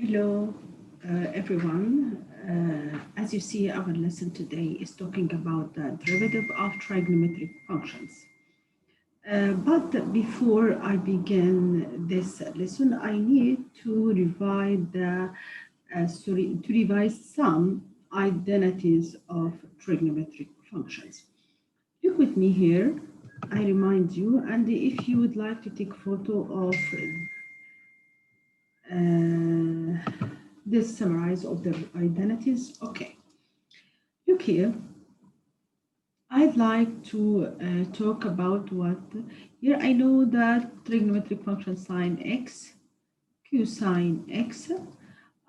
Hello, everyone. As you see, our lesson today is talking about the derivative of trigonometric functions. But before I begin this lesson, I need to revise some identities of trigonometric functions. Look with me here. I remind you, and if you would like to take photo of this summarize of the identities. Okay, look here. I'd like to talk about what here. I know that trigonometric function sine x, cosine x.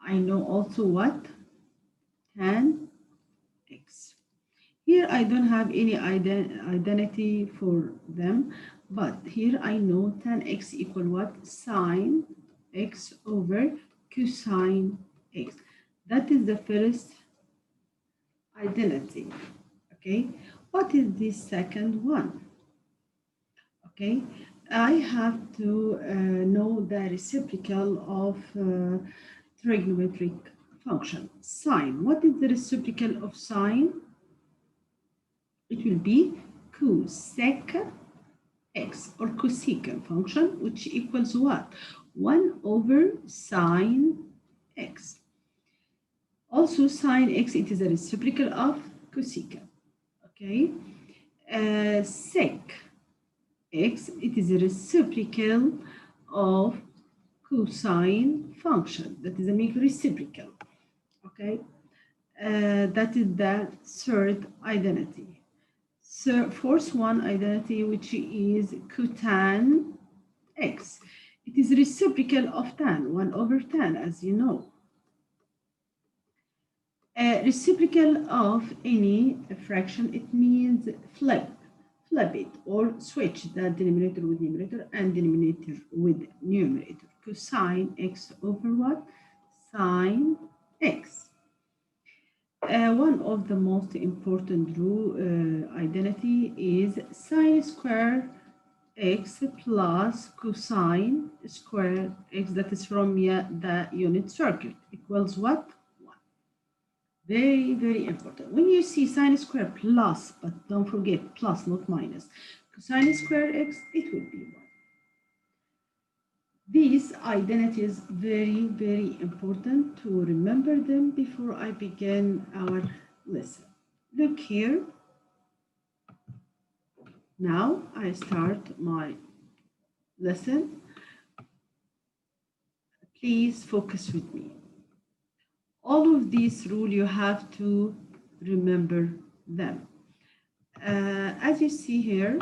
I know also what tan x. Here I don't have any identity for them, but here I know tan x equal what? Sine x over cosine x. That is the first identity. Okay, what is the second one? Okay, I have to know the reciprocal of trigonometric function sine. What is the reciprocal of sine? It will be cosec x or cosecant function, which equals what? 1 over sine x. Also, sine x, it is a reciprocal of cosecant. Okay, sec x, it is a reciprocal of cosine function. That is a make reciprocal. Okay, that is the third identity. So fourth one identity, which is cotan x. It is reciprocal of tan, 1 over tan, as you know. Reciprocal of any fraction, it means flip it or switch the denominator with numerator and denominator with numerator. Cosine x over what? Sine x. One of the most important rule identity is sine square x plus cosine square x, that is from the unit circle, equals what? Very, very important. When you see sine square plus, but don't forget plus, not minus, cosine square x, it will be 1. These identities very, very important to remember them before I begin our lesson. Look here. Now I start my lesson. Please focus with me. All of these rules, you have to remember them. As you see here,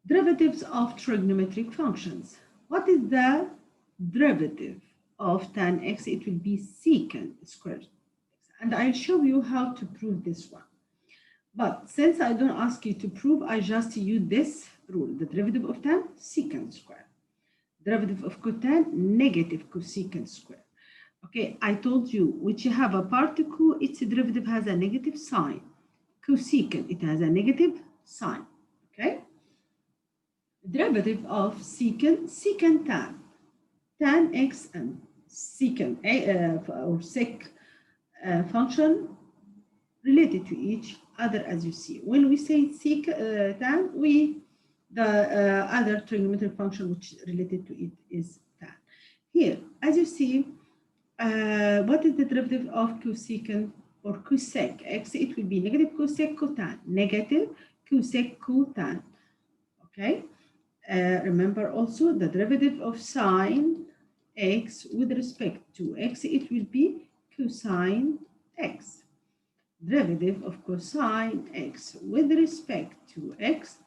derivatives of trigonometric functions. What is the derivative of tan x? It will be secant squared x. And I'll show you how to prove this one. But since I don't ask you to prove, I just use this rule. The derivative of tan, secant square. Derivative of cotan, negative cosecant square. Okay, I told you, which you have a particle, its derivative has a negative sign. Cosecant, it has a negative sign. Okay? Derivative of secant tan x and secant or sec function related to each other, as you see. When we say sec tan, the other trigonometric function which is related to it is tan. Here, as you see, what is the derivative of cosecant or cosec x? It will be negative cosec cotan, negative cosec cotan. Okay. Remember also the derivative of sine x with respect to x, it will be cosine x. Derivative of cosine x with respect to x,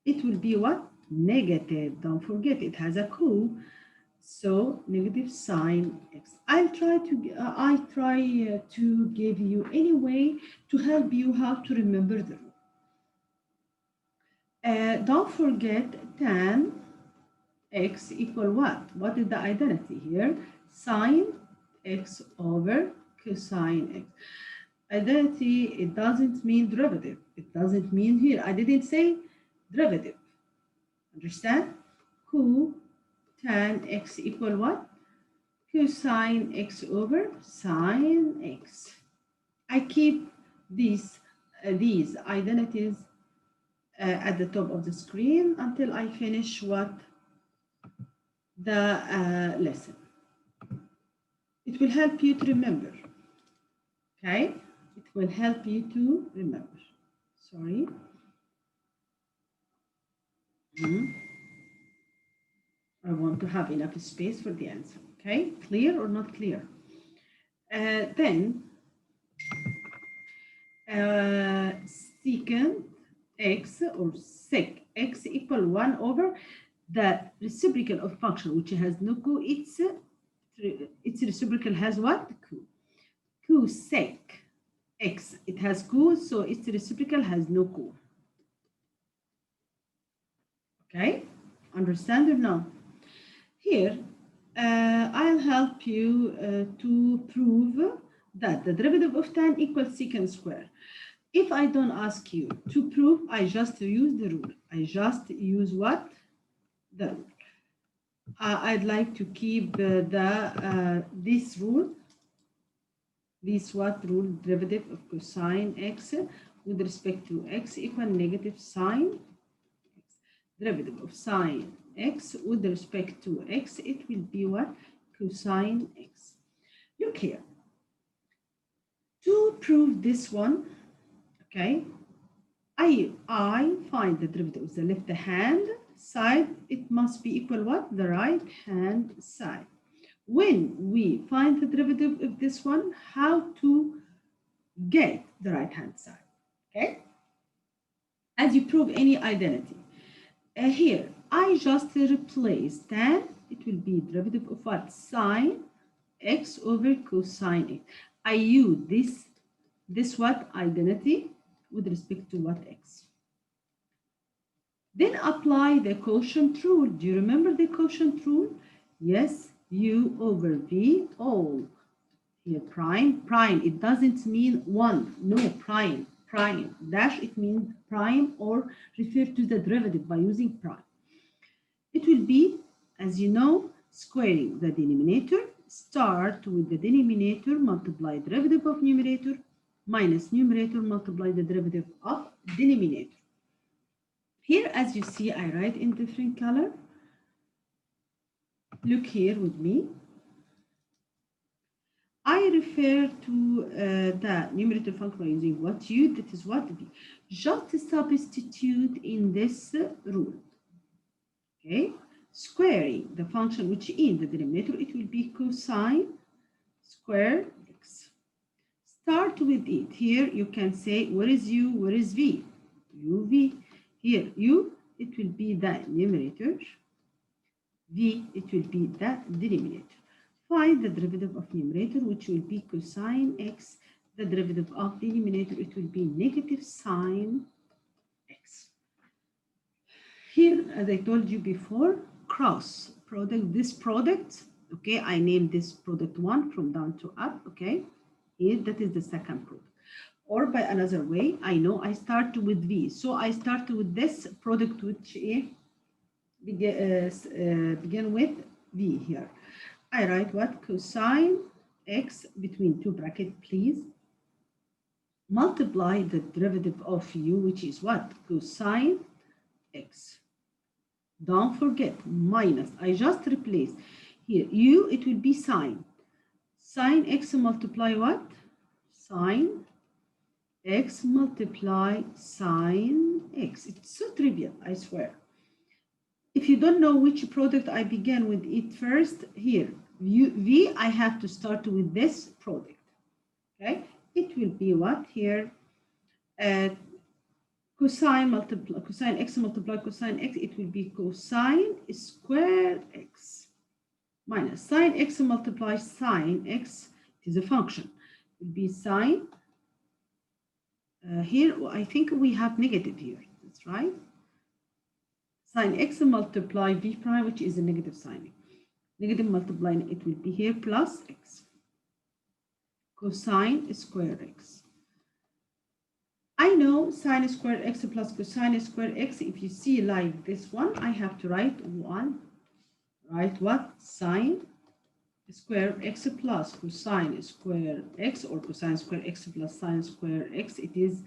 it will be what? Negative. Don't forget it has a co, so negative sine x. I try to give you any way to help you how to remember the rule. Don't forget tan x equal what? What is the identity here? Sine x over cosine x. Identity, it doesn't mean derivative. It doesn't mean here. I didn't say derivative. Understand? Co tan x equal what? cosine x over sine x. I keep these identities at the top of the screen until I finish what the lesson. It will help you to remember. Okay, it will help you to remember. Sorry. I want to have enough space for the answer. Okay, clear or not clear? Then secant x or sec x equal 1 over the reciprocal of function which has no co. Its reciprocal has what? Co sec x. It has co, so its reciprocal has no co. Okay, understand or no? Here, I'll help you to prove that the derivative of tan equals secant square. If I don't ask you to prove, I just use the rule. I just use what? The rule. I'd like to keep this rule. This what rule? Derivative of cosine x with respect to x equal negative sine x. Derivative of sine x with respect to x, it will be what? Cosine x. Look here. To prove this one, okay, I find the derivative of the left hand side. It must be equal what? The right hand side. When we find the derivative of this one, how to get the right hand side? Okay, as you prove any identity. Here, I just replace tan. It will be derivative of what? Sine x over cosine x. I use this what? Identity with respect to what? X. Then apply the quotient rule. Do you remember the quotient rule? Yes, u over v all. Here, prime. It doesn't mean 1. No, prime. Dash, it means prime or refer to the derivative by using prime. It will be, as you know, squaring the denominator. Start with the denominator, multiply derivative of numerator, minus numerator, multiply the derivative of denominator. Here, as you see, I write in different color. Look here with me. I refer to the numerator function by using what u, that is what v. Just substitute in this rule. Okay, squaring the function which in the denominator, it will be cosine square x. Start with it. Here you can say, where is u, where is v? uv. Here, u, it will be the numerator. V, it will be the denominator. Find the derivative of numerator, which will be cosine x. The derivative of denominator, it will be negative sine x. Here, as I told you before, cross product, this product, okay, I named this product 1 from down to up, okay? Here, that is the second product. Or by another way, I know I start with V. So I start with this product, which begin with V here. I write what? Cosine x between two brackets, please. Multiply the derivative of u, which is what? Cosine x. Don't forget, minus. I just replace here. U, it will be sine. Sine x multiply what? Sine x multiply sine x. It's so trivial, I swear. If you don't know which product I began with it first, here, v, I have to start with this product, okay? It will be what here? Cosine x multiply cosine x, it will be cosine square x minus sine x multiply sine x. It is a function. It will be sine. Here, I think we have negative here. That's right. Sine x multiply v prime, which is a negative sine. Negative multiplying, it will be here plus x. Cosine square x. I know sine square x plus cosine square x. If you see like this one, I have to write 1. Write what? Sine square x plus cosine square x, or cosine square x plus sine square x, it is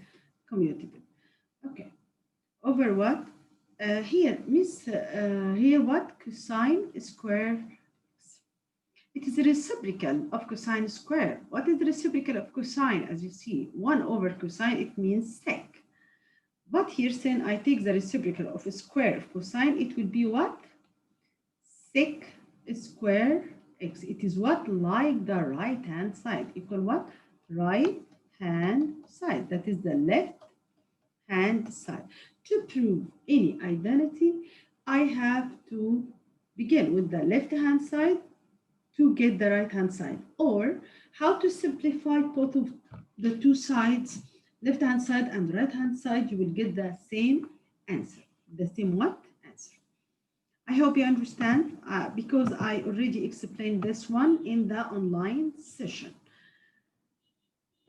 commutative. Okay, over what? Here, miss, here what? Cosine square x. It is the reciprocal of cosine square. What is the reciprocal of cosine? As you see, 1 over cosine, it means sec. But here, since I take the reciprocal of a square of cosine, it will be what? Sec square x. It is what? Like the right hand side. Equal what? Right hand side. That is the left hand side. To prove any identity, I have to begin with the left hand side to get the right hand side, or how to simplify both of the two sides, left hand side and right hand side, you will get the same answer. The same what? Answer. I hope you understand because I already explained this one in the online session.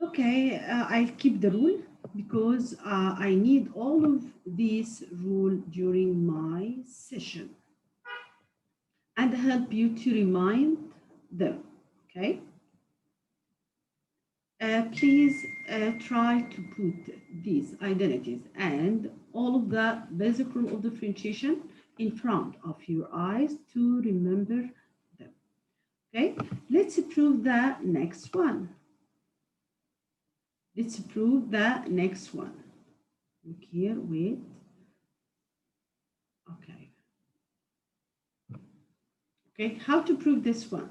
Okay, I'll keep the rule because I need all of these rule during my session and help you to remind them, okay? Please try to put these identities and all of the basic rule of differentiation in front of your eyes to remember them. Okay, let's prove the next one. Let's prove the next one. Look here, wait. Okay. Okay, how to prove this one?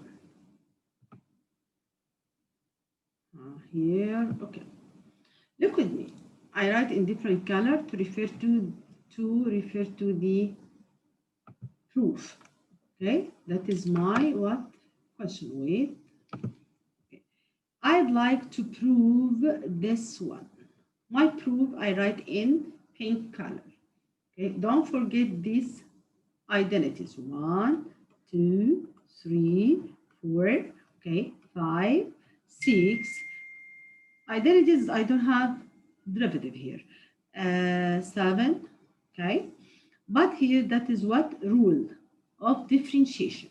Here, okay. Look with me. I write in different color to refer to the proof. Okay, that is my what question? Wait. Okay. I'd like to prove this one. My proof I write in pink color. Okay, don't forget these identities. 1, 2, 3, 4, okay, 5, 6. Identities, I don't have derivative here. 7, okay. But here, that is what? Rule of differentiation.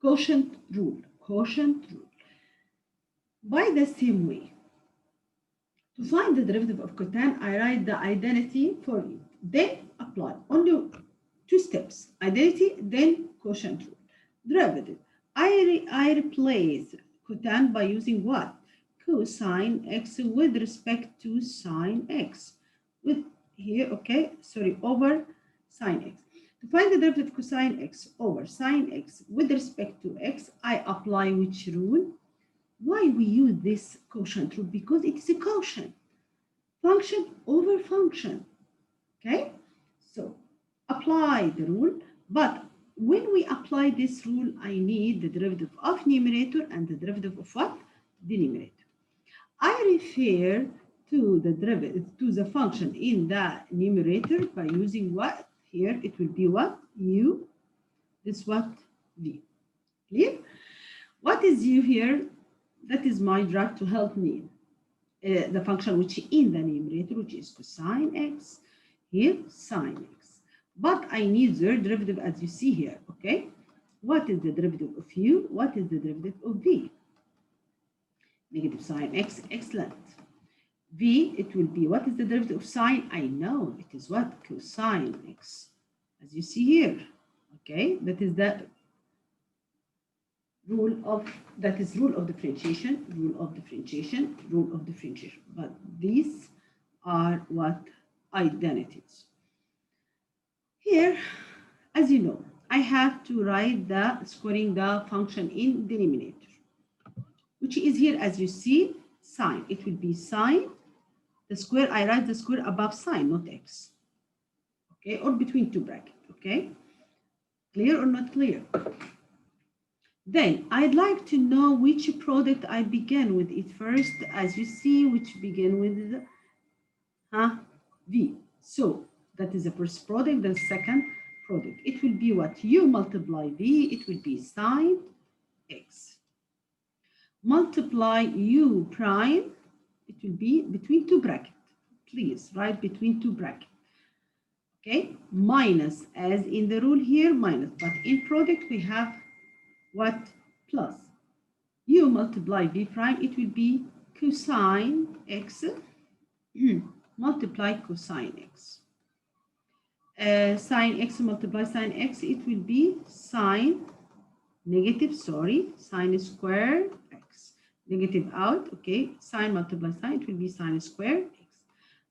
Quotient rule. Quotient rule. By the same way, to find the derivative of cotan, I write the identity for you. Then apply. Only 2 steps. Identity, then quotient rule. Derivative. I replace cotan by using what? Cosine x with respect to sine x. With here, okay, sorry, over sine x. To find the derivative of cosine x over sine x with respect to x, I apply which rule? Why we use this quotient rule? Because it is a quotient. Function over function. Okay? So apply the rule, but when we apply this rule, I need the derivative of numerator and the derivative of what? Denominator. I refer to the derivative to the function in the numerator by using what? Here it will be what? U. This what? V. Clear? What is U here? That is my drag to help me. The function which in the numerator, which is cosine x, here sine x. But I need their derivative as you see here, okay? What is the derivative of u? What is the derivative of v? Negative sine x, excellent. V, it will be, what is the derivative of sine? I know, it is what? Cosine x, as you see here, okay? That is the rule of differentiation, rule of differentiation. But these are what? Identities. Here, as you know, I have to write the squaring the function in denominator, which is here, as you see, sine. It will be sine. The square, I write the square above sine, not x. Okay, or between two brackets. Okay, clear or not clear? Then I'd like to know which product I begin with it first, as you see, which begin with V. So that is the first product, the second product. It will be what? U multiply V, it will be sine X. Multiply U prime, it will be between two brackets. Please write between two brackets. Okay, minus, as in the rule here, minus, but in product we have what? plus u multiply v prime, it will be cosine x multiply cosine x. Sine x multiply sine x, it will be sine sine square x. Negative out, okay, sine multiply sine, it will be sine square x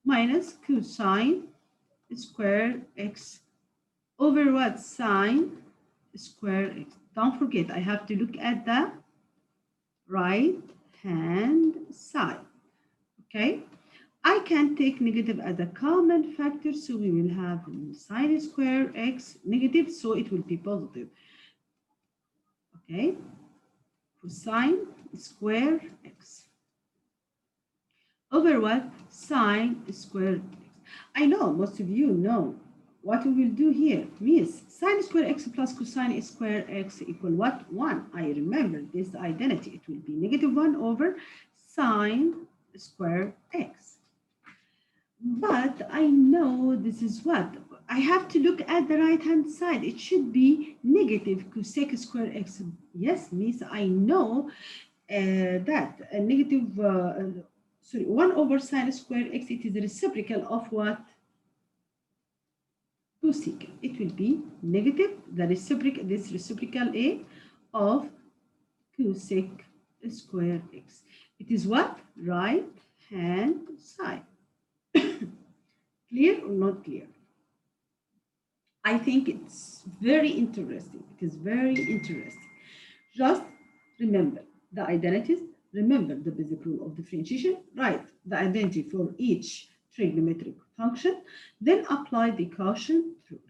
minus cosine square x over what? Sine square x. Don't forget, I have to look at the right hand side, okay? I can take negative as a common factor, so we will have sine square x negative, so it will be positive, okay? Cosine square x over what? Sine square x. I know most of you know what we will do here. Means sine square x plus cosine square x equal what? 1. I remember this identity. It will be negative 1 over sine square x. But I know this is what? I have to look at the right hand side. It should be negative cosec square x. Yes, means I know that a negative, 1 over sine square x, it is the reciprocal of what? Cosec. It will be negative, this reciprocal A of cosec square x. It is what? Right hand side. Clear or not clear? I think it's very interesting. It is very interesting. Just remember the identities, remember the basic rule of differentiation, write the identity for each trigonometric function, then apply the quotient rule.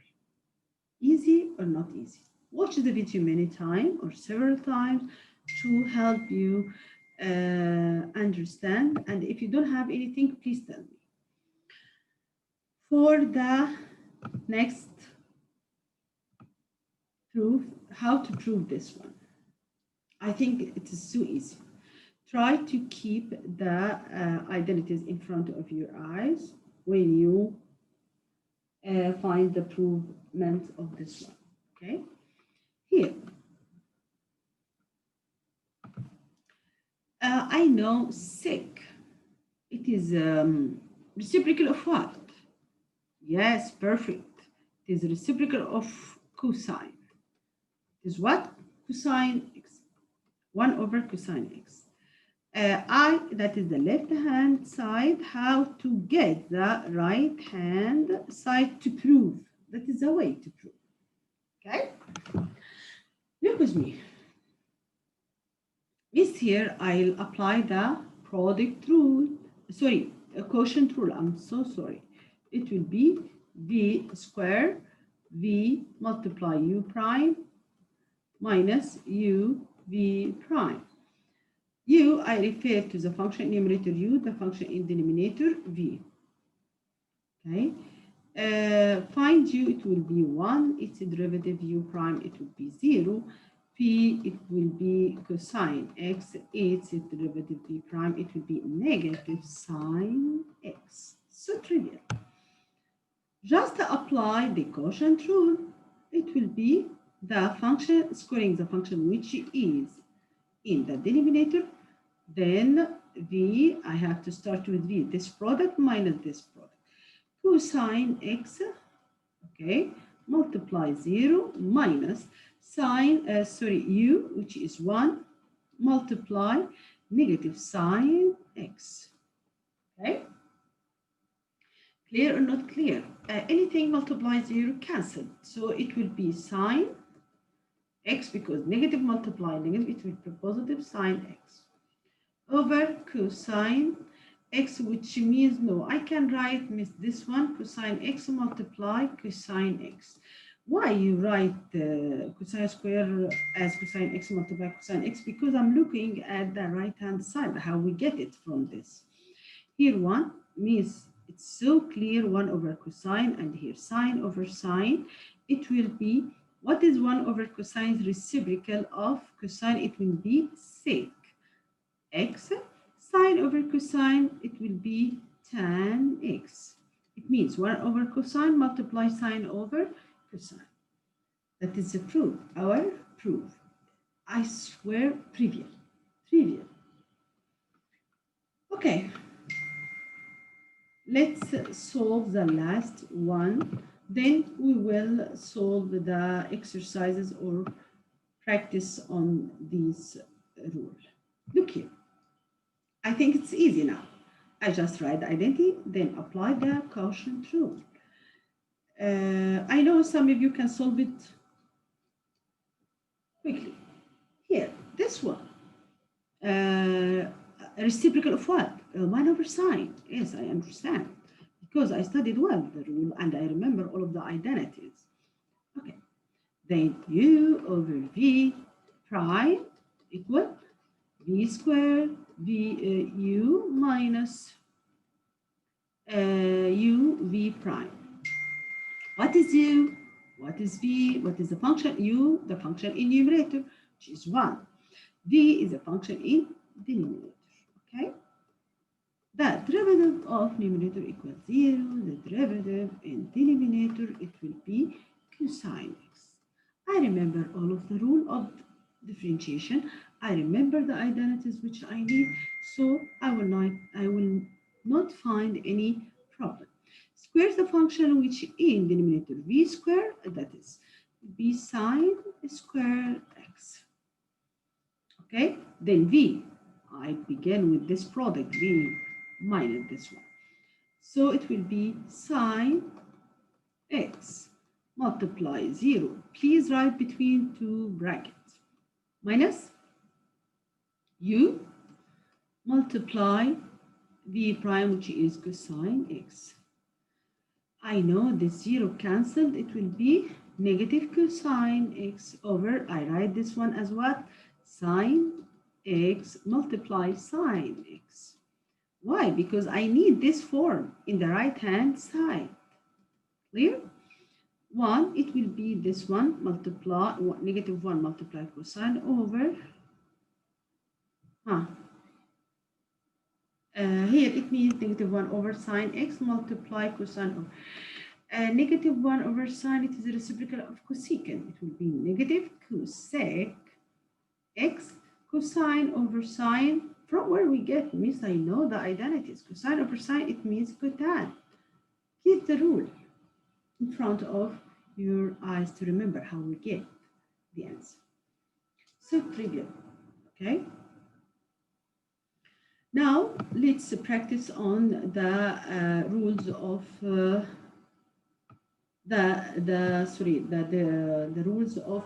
Easy or not easy? Watch the video many times or several times to help you understand. And if you don't have anything, please tell me. For the next proof, how to prove this one. I think it is so easy. Try to keep the identities in front of your eyes when you find the provement of this one. Okay, here. I know sec. It is reciprocal of what? Yes, perfect. It is reciprocal of cosine. It is what? Cosine x. 1 over cosine x. That is the left hand side. How to get the right hand side to prove? That is the way to prove. Okay? Look with me. This here, I'll apply the product rule. Sorry, a quotient rule. I'm so sorry. It will be v square v multiply u prime minus u v prime. U, I refer to the function in numerator u, the function in denominator v. Okay. Find u, it will be 1. Its derivative u prime, it will be 0. P, it will be cosine x. Its derivative v prime, it will be negative sine x. So trivial. Just apply the quotient rule. It will be the function, squaring the function which is in the denominator. Then v, I have to start with v, this product minus this product. Cosine x, okay, multiply 0 minus sine, u, which is 1, multiply negative sine x. Okay? Clear or not clear? Anything multiply 0 cancelled. So it will be sine x, because negative multiply negative, it will be positive sine x over cosine x, which means no, I can write this one cosine x multiply cosine x. Why you write cosine square as cosine x multiply cosine x? Because I'm looking at the right hand side, how we get it from this. Here 1 means it's so clear, 1 over cosine, and here sine over sine. It will be, what is 1 over cosine's reciprocal of cosine? It will be sec x. Sine over cosine, it will be tan x. It means 1 over cosine multiply sine over cosine. That is the proof, our proof. I swear, trivial, trivial. Okay, let's solve the last one. Then we will solve the exercises or practice on these rules. Look here. I think it's easy now. I just write the identity, then apply the quotient rule. I know some of you can solve it quickly. Here, this one. Reciprocal of what? 1 over sine. Yes, I understand. Because I studied well the rule and I remember all of the identities. Okay. Then u over v prime equal v squared u minus u v prime. What is u? What is v? What is the function? U, the function in numerator, which is 1. V is a function in denominator. Okay? The derivative of numerator equals 0. The derivative in denominator, it will be cosine x. I remember all of the rule of differentiation. I remember the identities which I need, so I will not find any problem. Square the function which in denominator v squared, that is b sine square x. Okay, then v, I begin with this product, v minus this one. So it will be sine x multiply 0. Please write between two brackets. Minus u multiply v prime, which is cosine x. I know this 0 cancelled. It will be negative cosine x over, I write this one as what? Sine x multiply sine x. Why? Because I need this form in the right-hand side. Clear? 1, it will be this one, multiply, negative 1 multiply cosine over, here it means negative 1 over sine x multiply cosine over. Negative 1 over sine, it is a reciprocal of cosecant. It will be negative cosec x cosine over sine. From where we get, miss, I know the identities. Cosine over sine, it means cotan. Keep the rule in front of your eyes to remember how we get the answer. So trivial, okay? Now let's practice on the rules of the rules of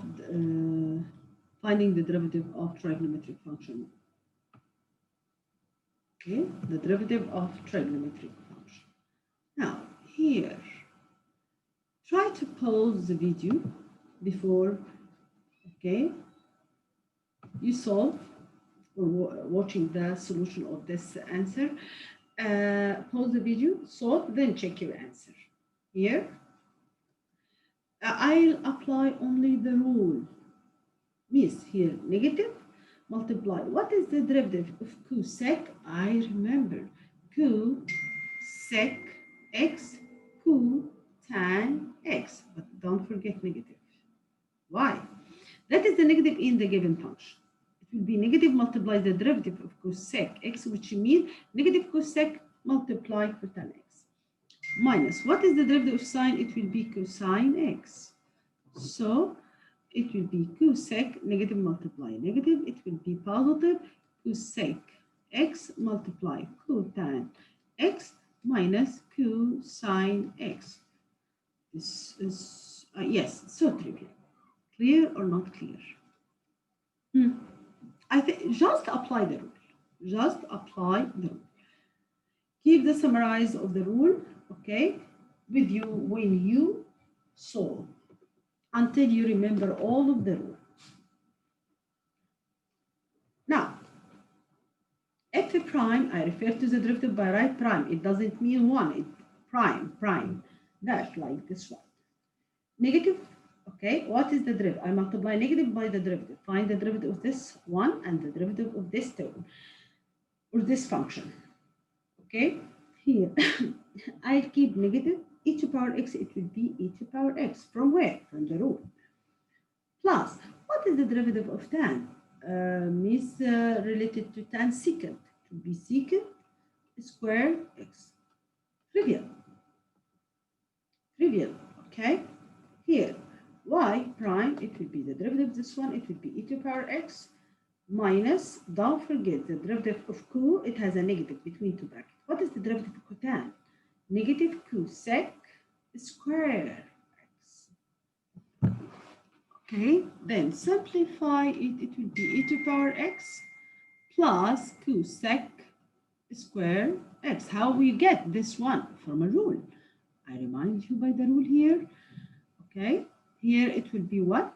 finding the derivative of trigonometric function. Okay, the derivative of trigonometric function. Now here, try to pause the video before, okay, you solve or watching the solution of this answer. Pause the video, solve, then check your answer. Here, I'll apply only the rule. Means here, negative multiply. What is the derivative of cosec? I remember cosec x cotan x, but don't forget negative. Why? That is the negative in the given function. It will be negative multiply the derivative of cosec x, which means negative cosec multiply cotan x. Minus, what is the derivative of sine? It will be cosine x. So it will be cosec, negative multiply negative, it will be positive cosec x multiply cotan x minus cosine x. This is, yes, so trivial. Clear or not clear? I think just apply the rule. Just apply the rule. Keep the summarize of the rule, okay, with you when you solve until you remember all of the rules. Now, f prime, I refer to the derivative by right prime. It doesn't mean 1, it prime, dash like this one. Negative, okay, what is the derivative? I multiply negative by the derivative. Find the derivative of this one and the derivative of this term or this function. Okay, here I keep negative e to power x, it will be e to power x. From where? From the rule. Plus, what What is the derivative of tan? Is related to tan secant. It will be secant square x. Trivial. Trivial. Okay. Here, y prime, it will be the derivative of this one. It will be e to the power x minus, don't forget the derivative of q, it has a negative between two brackets. What is the derivative of cotan? Negative q sec square x. Okay, then simplify it, it will be e to the power x plus q sec square x. How we get this one? From a rule. I remind you by the rule here. Okay, here it will be what?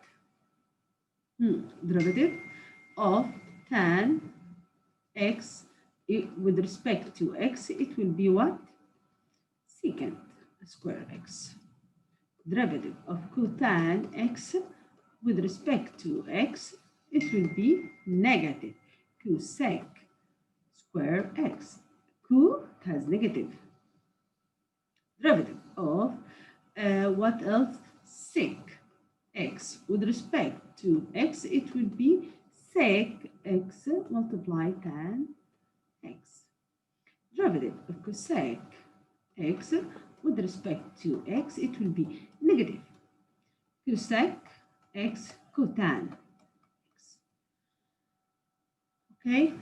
Derivative of tan x with respect to x, it will be what? Secant square x. Derivative of cotan x with respect to x, it will be negative q sec square x. Q has negative. Derivative of what else? Sec x with respect to x, it will be sec x multiplied tan x. Derivative of cosec x with respect to x, it will be negative cosec x cotan x. Okay?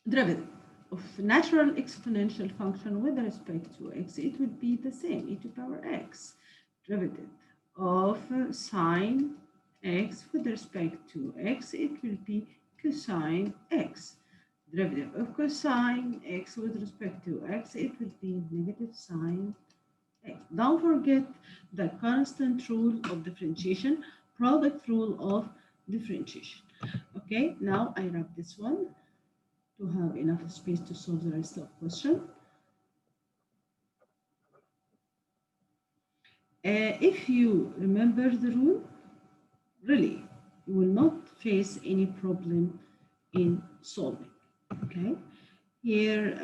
Derivative of natural exponential function with respect to x, it would be the same, e to the power x. Derivative of sine x with respect to x, it will be cosine x. Derivative of cosine x with respect to x, it would be negative sine x. Don't forget the constant rule of differentiation, product rule of differentiation. Okay, now I wrap this one to have enough space to solve the rest of the question. If you remember the rule, really, you will not face any problem in solving. Okay, here,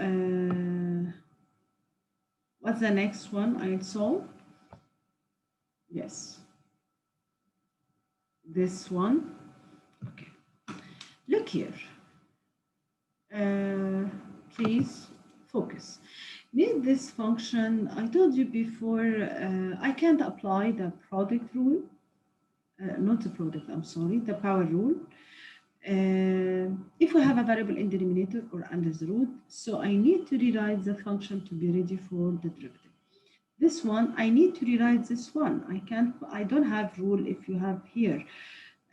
what's the next one I'll solve? Yes, this one. Okay, look here. Please focus. Need this function, I told you before, I can't apply the product rule, not the product, I'm sorry, the power rule. If we have a variable in denominator or under the root, so I need to rewrite the function to be ready for the derivative. This one, I need to rewrite this one. I don't have rule if you have here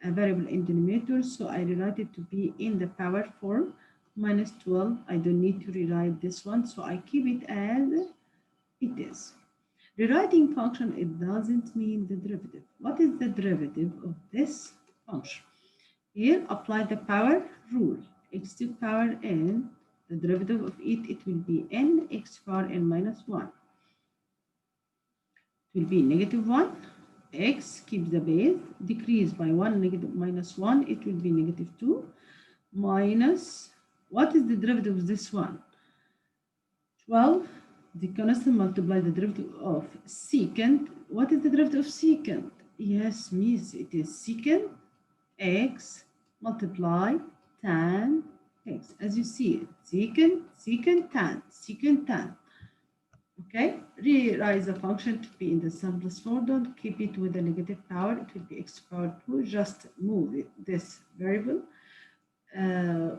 a variable in denominator, so I rewrite it to be in the power form. Minus 12, I don't need to rewrite this one, so I keep it as it is. Rewriting function, it doesn't mean the derivative. What is the derivative of this function? Here, apply the power rule. X to power n, the derivative of it will be n x power n minus 1. It will be negative 1. X keeps the base, decrease by 1, negative minus 1, it will be negative 2 minus. What is the derivative of this one? 12, the constant multiply the derivative of secant. What is the derivative of secant? Yes, miss, it is secant x multiply tan x. As you see, secant tan. Okay, rewrite the function to be in the simplest form. Don't keep it with a negative power. It will be x power 2. Just move this variable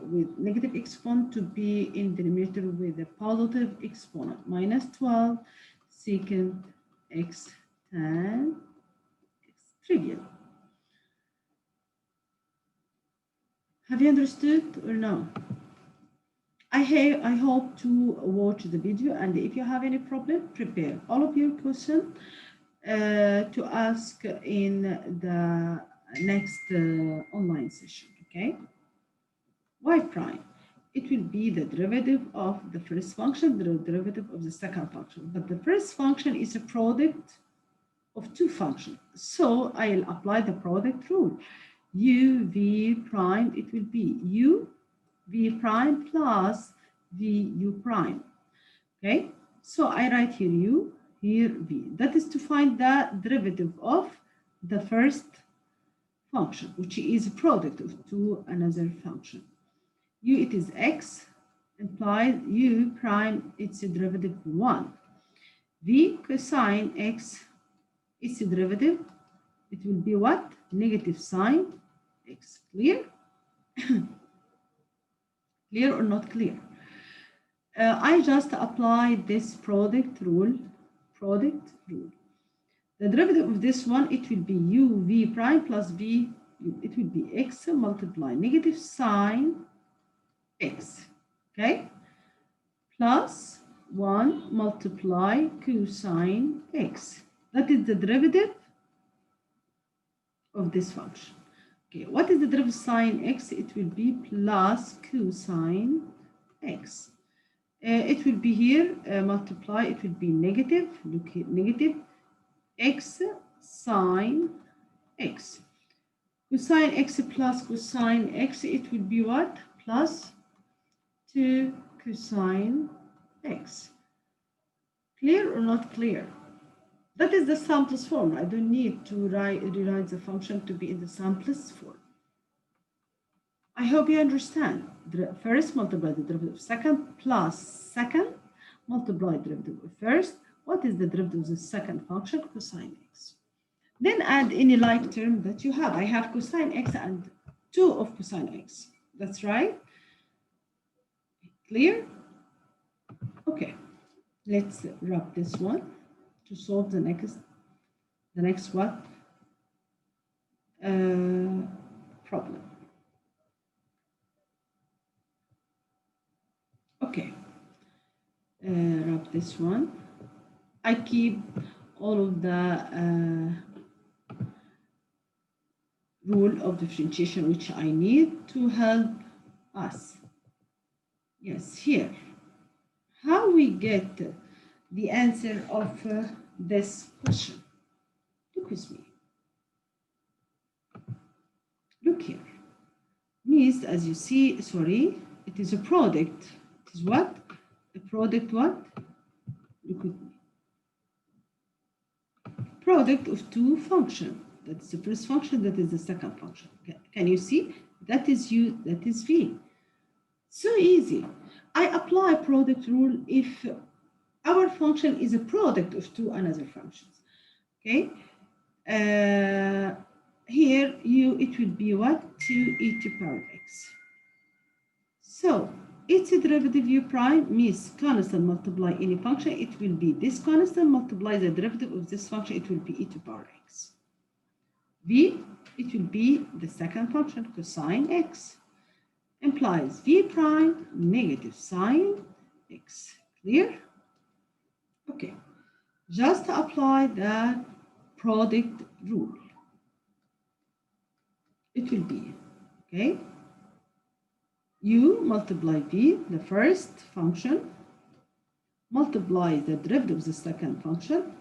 with negative exponent to be in the denominator with a positive exponent. Minus 12 secant x tan x. Trivial. Have you understood or no? I hope to watch the video, and if you have any problem, prepare all of your questions to ask in the next online session, okay? Y prime, it will be the derivative of the first function, the derivative of the second function. But the first function is a product of two functions. So I'll apply the product rule. U v prime, it will be u v prime plus v u prime. Okay, so I write here u, here v. That is to find the derivative of the first function, which is a product of two another function. U, it is x, implies u prime, its derivative 1. V cosine x, its derivative, it will be what? Negative sine x. Clear? Clear or not clear? I just applied this product rule. The derivative of this one, it will be u v prime plus v, it will be x multiply negative sine x, okay? Plus 1 multiply cosine x. That is the derivative of this function. Okay, what is the derivative of sine x? It will be plus cosine x. It will be here, multiply, it will be negative, look here, negative x sine x. Cosine x plus cosine x, it will be what? Plus 2 cosine x. Clear or not clear? That is the simplest form. I don't need to rewrite the function to be in the simplest form. I hope you understand. First, multiply the derivative of second plus second, multiply derivative of first. What is the derivative of the second function? Cosine x. Then add any like term that you have. I have cosine x and 2 of cosine x. That's right. Clear? Okay. Let's wrap this one to solve the next what? Problem. Okay. Wrap this one. I keep all of the rule of differentiation which I need to help us. Yes, here. How we get the answer of this question? Look with me. Look here. Means, as you see, sorry, it is a product. It is what? A product what? Look with me. Product of two functions. That is the first function, that is the second function. Can you see? That is u, that is v. So easy. I apply product rule if our function is a product of two another functions. Okay. Here u, it will be what? 2e to power x. So its derivative u prime means constant multiply any function. It will be this constant multiply the derivative of this function. It will be e to power x. V, it will be the second function, cosine x, implies v prime negative sine x. Clear? Okay. Just apply the product rule. It will be, okay, u multiply v, the first function, multiply the derivative of the second function.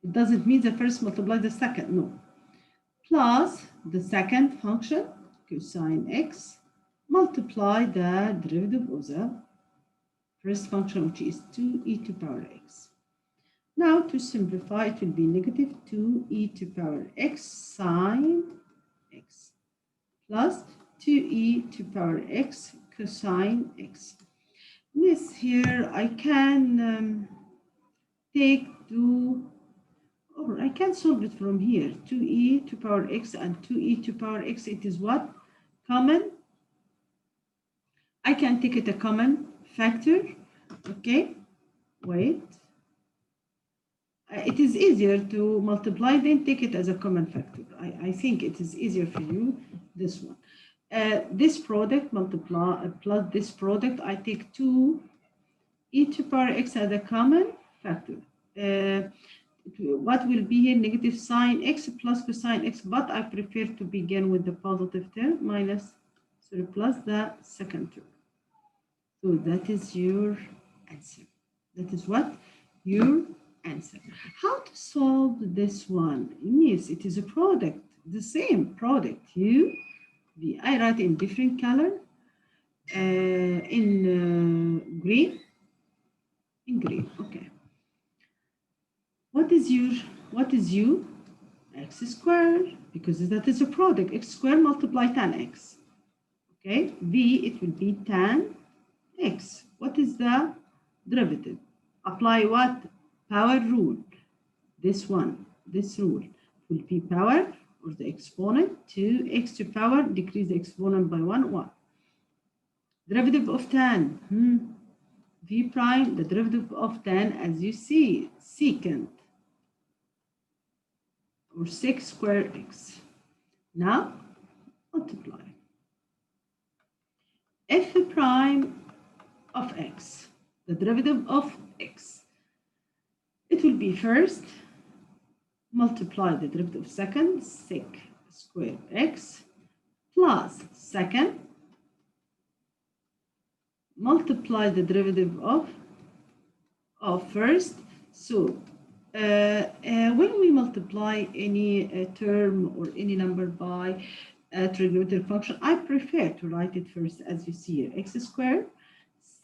It doesn't mean the first multiply the second, no. Plus the second function, cosine x, multiply the derivative of the first function, which is 2e to power x. Now to simplify, it will be negative 2e to power x sine x plus 2e to power x cosine x. This here I can take two, or I can solve it from here. 2e to power x and 2e to power x, it is what? Common. I can take it a common factor. Okay, wait. It is easier to multiply than take it as a common factor. I think it is easier for you, this one. This product multiply plus this product, I take 2e to power x as a common factor. What will be here? Negative sine x plus cosine x, but I prefer to begin with the positive term minus, sorry, plus the second term. So that is your answer. That is what? Your answer. How to solve this one? Yes, it is a product, the same product. U, V. I write in different color, in green. In green, okay. What is u? X squared because that is a product. X squared multiply tan x. Okay, v, it will be tan x. What is the derivative? Apply what? Power rule. This one, this rule will be power or the exponent to x to power, decrease the exponent by 1. Derivative of tan. V prime, the derivative of tan, as you see, secant or sec square x. Now, multiply. F prime of x, the derivative of x. It will be first, multiply the derivative of second, sec square x, plus second, multiply the derivative of first. So when we multiply any term or any number by a trigonometric function, I prefer to write it first, as you see here, x squared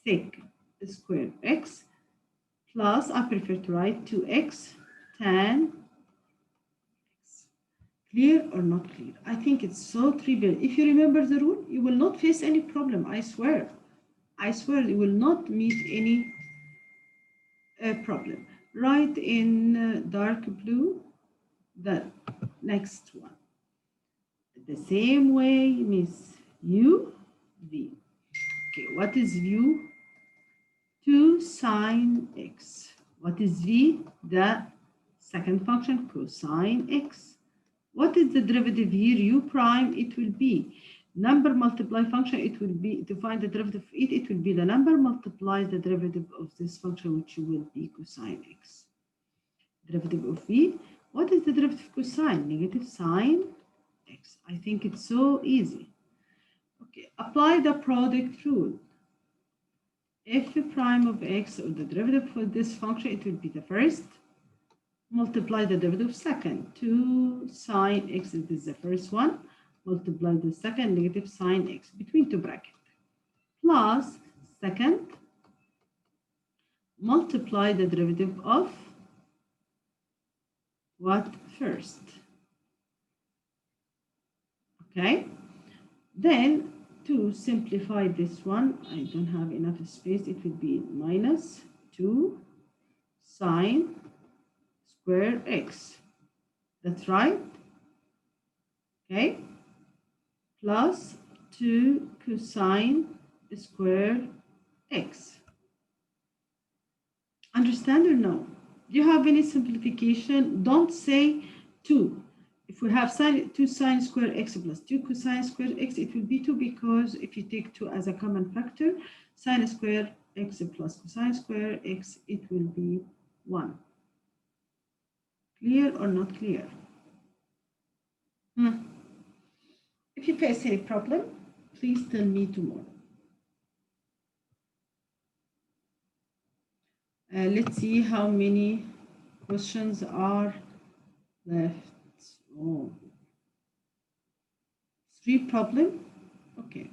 sec square x, plus I prefer to write 2x tan x. Clear or not clear? I think it's so trivial. If you remember the rule, you will not face any problem, I swear. I swear you will not meet any problem. Write in dark blue the next one. The same way means u, v. Okay, what is u? 2 sine x. What is v? The second function, cosine x. What is the derivative here? U prime, it will be number multiply function. It will be, to find the derivative of it, it will be the number multiply the derivative of this function, which will be cosine x. Derivative of v. What is the derivative of cosine? Negative sine x. I think it's so easy. Okay, apply the product rule. F prime of x, or the derivative for this function, it will be the first, multiply the derivative of second. 2 sine x, it is the first one, multiply the second, negative sine x, between two brackets, plus second, multiply the derivative of what? First. Okay, then to simplify this one, I don't have enough space, it will be minus 2 sine square x. That's right. Okay, plus 2 cosine square x. Understand or no? Do you have any simplification? Don't say 2. If we have 2 sine square x plus 2 cosine square x, it will be 2, because if you take 2 as a common factor, sine square x plus cosine square x, it will be 1. Clear or not clear? If you face any problem, please tell me tomorrow. Let's see how many questions are left. Oh, 3 problem. Okay.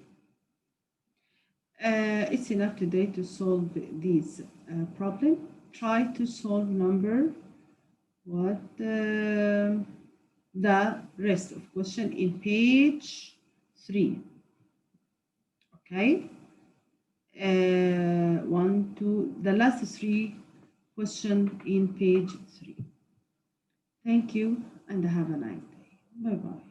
It's enough today to solve these problem. Try to solve number the rest of question in page 3. Okay. 1, 2, the last 3 question in page 3. Thank you and have a nice day. Bye bye.